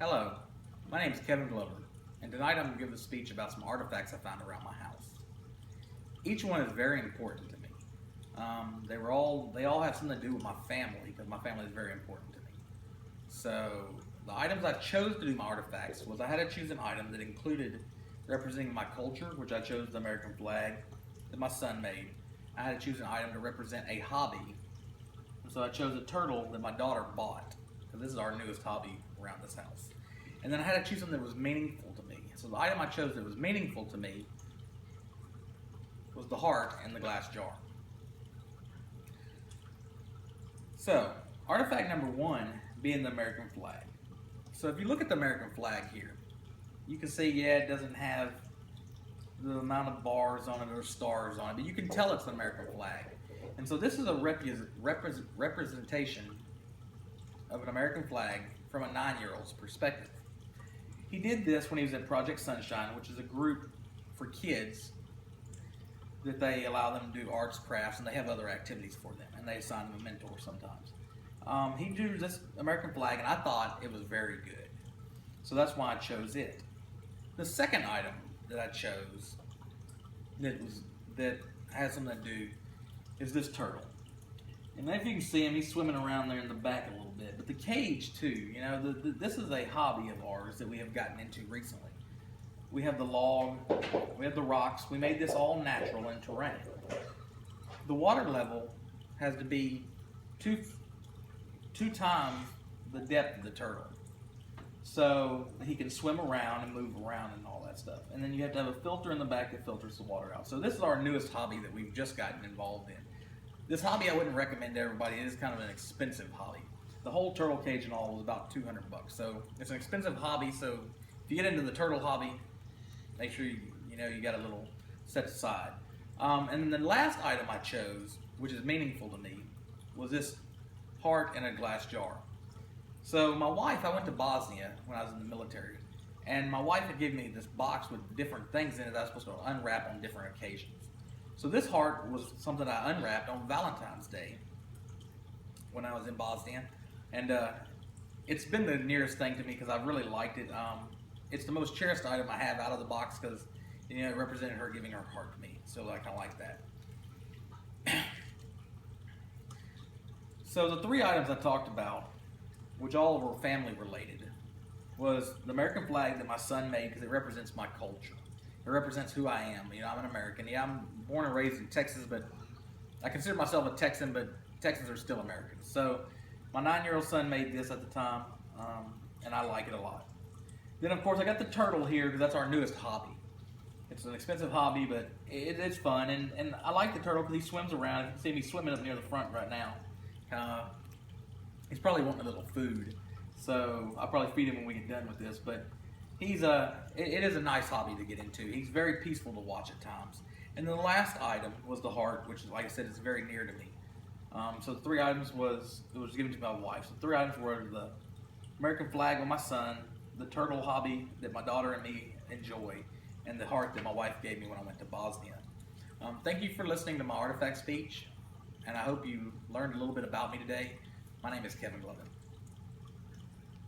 Hello, my name is Kevin Glover, and tonight I'm going to give a speech about some artifacts I found around my house. Each one is very important to me. They all have something to do with my family, because my family is very important to me. So the items I chose to do my artifacts was I had to choose an item that included representing my culture, which I chose the American flag that my son made. I had to choose an item to represent a hobby, so I chose a turtle that my daughter bought, because this is our newest hobby around this house. And then I had to choose something that was meaningful to me. So the item I chose that was meaningful to me was the heart in the glass jar. So, artifact number one being the American flag. So if you look at the American flag here, you can see, yeah, it doesn't have the amount of bars on it or stars on it, but you can tell it's the American flag. And so this is a representation of an American flag from a 9-year-old's perspective. He did this when he was at Project Sunshine, which is a group for kids that they allow them to do arts, crafts, and they have other activities for them, and they assign them a mentor sometimes. He drew this American flag, and I thought it was very good. So that's why I chose it. The second item that I chose that has something to do is this turtle. And if you can see him, he's swimming around there in the back a little bit. But the cage too, this is a hobby of ours that we have gotten into recently. We have the log, we have the rocks. We made this all natural in terrain. The water level has to be two times the depth of the turtle, so he can swim around and move around and all that stuff. And then you have to have a filter in the back that filters the water out. So this is our newest hobby that we've just gotten involved in. This hobby I wouldn't recommend to everybody. It is kind of an expensive hobby. The whole turtle cage and all was about $200. So it's an expensive hobby. So if you get into the turtle hobby, make sure you got a little set aside. And then the last item I chose, which is meaningful to me, was this heart in a glass jar. So my wife, I went to Bosnia when I was in the military, and my wife had given me this box with different things in it that I was supposed to unwrap on different occasions. So this heart was something I unwrapped on Valentine's Day when I was in Bosnia, and it's been the nearest thing to me because I really liked it. It's the most cherished item I have out of the box because it represented her giving her heart to me, so I kind of like that. So the three items I talked about, which all were family related, was the American flag that my son made because it represents my culture. It represents who I am. I'm an American. Yeah, I'm born and raised in Texas, but I consider myself a Texan, but Texans are still Americans. So my 9-year-old son made this at the time, and I like it a lot. Then, of course, I got the turtle here because that's our newest hobby. It's an expensive hobby, but it's fun, and I like the turtle because he swims around. You can see me swimming up near the front right now. He's probably wanting a little food, so I'll probably feed him when we get done with this, but it is a nice hobby to get into. He's very peaceful to watch at times. And then the last item was the heart, which, like I said, is very near to me. So the three items it was given to my wife. So the three items were the American flag with my son, the turtle hobby that my daughter and me enjoy, and the heart that my wife gave me when I went to Bosnia. Thank you for listening to my artifact speech, and I hope you learned a little bit about me today. My name is Kevin Glover.